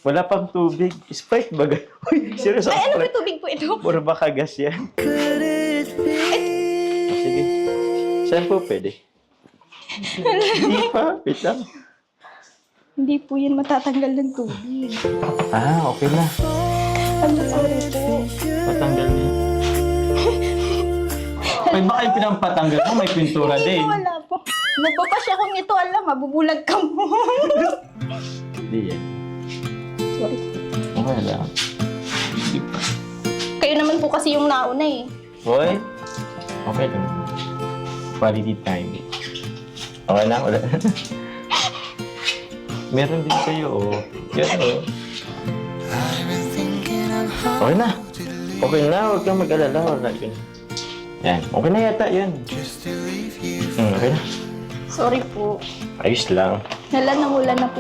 Wala pang tubig. Sprite ba? Uy, seryoso. Ay, ano ba Sprite. tubig po ito? Puro baka gas yan. Sige. Saan po pwede? Hindi pa. Wait lang. Hindi po yan matatanggal ng tubig. Ah, okay na. Ano, sorry po. Patanggal niya. Ay, baka yung pinampatanggal mo, may pintura Hindi din. po, wala po. Magpapasya kung ito, alam, mabubulag ka mo. Hindi yan. Sorry. Okay lang. Hindi pa. Kayo naman po kasi yung nauna eh. Boy, okay lang. Quality time. Okay lang, wala. Meron din kayo, oh. Yan, oh. Okay na. Okay na, huwag kang mag-alala. Wala yun. Yan, okay na yata yan. Okay na. Sorry po. Ayos lang. Nalanang-ulan na po